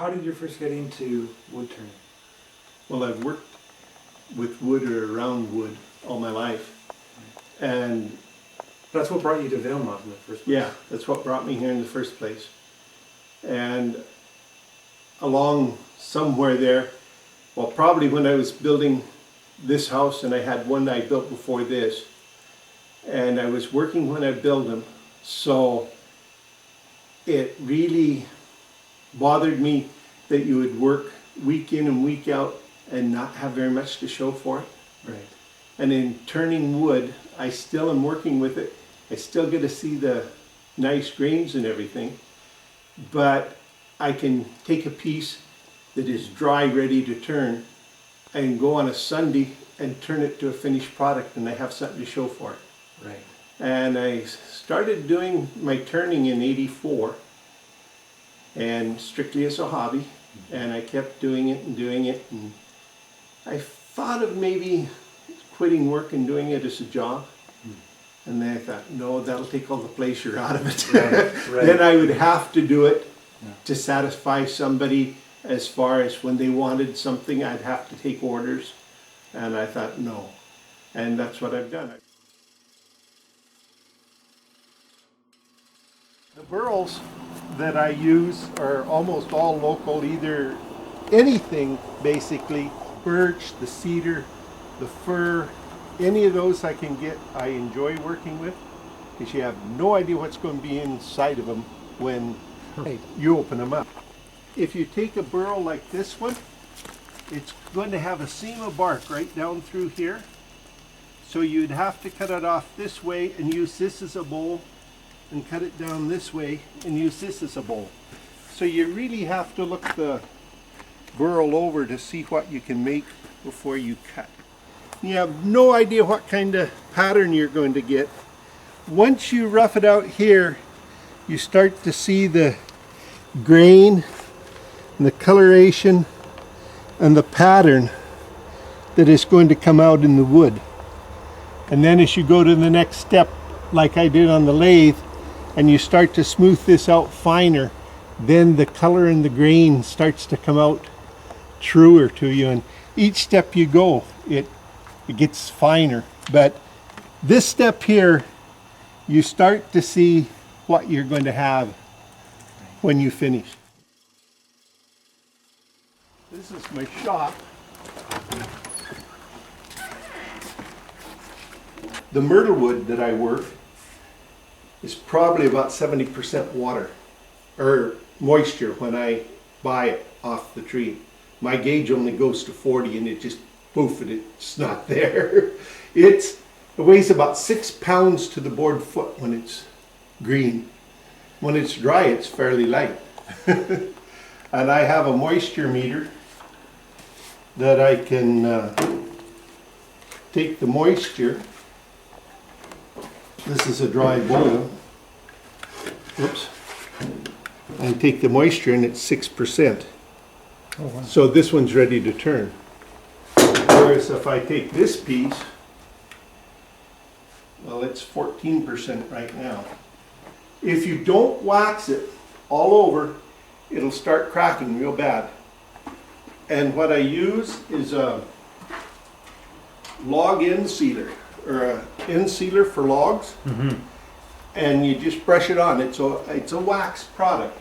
How did you first get into wood turning? Well, I've worked with wood or around wood all my life. And That's what brought you to Vailmont in the first place. yeah, that's what brought me here in the first place. And along somewhere there, well, probably when I was building this house, and I had one I built before this, and I was working when I built them, so it really bothered me that you would work week in and week out and not have very much to show for it. Right. And in turning wood, I still am working with it. I still get to see the nice grains and everything, but I can take a piece that is dry, ready to turn, and go on a Sunday and turn it to a finished product, and I have something to show for it. Right. And I started doing my turning in '84, and strictly as a hobby, and I kept doing it, and I thought of maybe quitting work and doing it as a job. And then I thought, no, that'll take all the pleasure out of it. Right. Then I would have to do it to satisfy somebody. As far as when they wanted something, I'd have to take orders. And I thought, no. And that's what I've done. The burls that I use are almost all local, either anything basically, birch, the cedar, the fir, any of those I can get, I enjoy working with, because you have no idea what's going to be inside of them when you open them up. If you take a burl like this one, it's going to have a seam of bark right down through here. So you'd have to cut it off this way and use this as a bowl, and cut it down this way and use this as a bowl. So you really have to look the burl over to see what you can make before you cut. You have no idea what kind of pattern you're going to get. Once you rough it out here, you start to see the grain and the coloration and the pattern that is going to come out in the wood. And then as you go to the next step, like I did on the lathe, and you start to smooth this out finer, then the color and the grain starts to come out truer to you. And each step you go, it gets finer. But this step here, you start to see what you're going to have when you finish. This is my shop. The myrtle wood that I work is probably about 70% water or moisture when I buy it off the tree. My gauge only goes to 40 and it just poof, and it's not there. It weighs about 6 pounds to the board foot when it's green. When it's dry, it's fairly light. And I have a moisture meter that I can take the moisture. This is a dry bowl. Oops. And take the moisture, and it's 6%. Oh, wow. So this one's ready to turn. Whereas if I take this piece, well, it's 14% right now. If you don't wax it all over, it'll start cracking real bad. And what I use is a log end sealer, or a end sealer for logs. And you just brush it on. It's a wax product.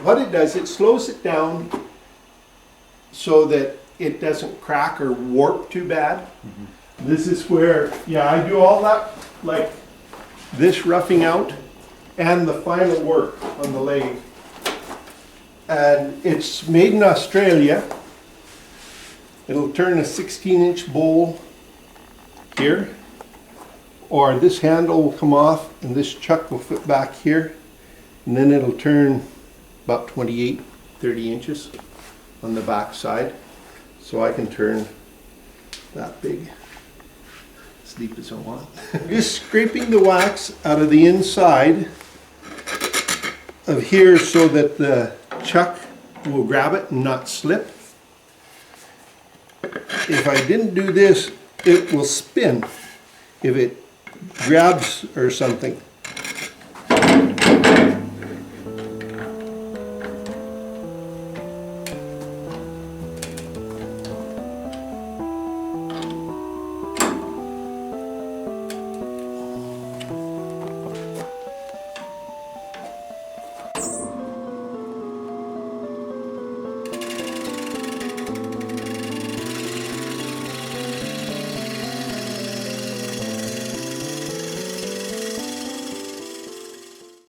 What it does, it slows it down so that it doesn't crack or warp too bad. This is where, yeah, I do all that, like this roughing out and the final work on the lathe. And it's made in Australia. It'll turn a 16-inch bowl here, or this handle will come off and this chuck will fit back here, and then it'll turn about 28, 30 inches on the back side. So I can turn that big, as deep as I want. Just scraping the wax out of the inside of here so that the chuck will grab it and not slip. If I didn't do this, it will spin if it grabs or something.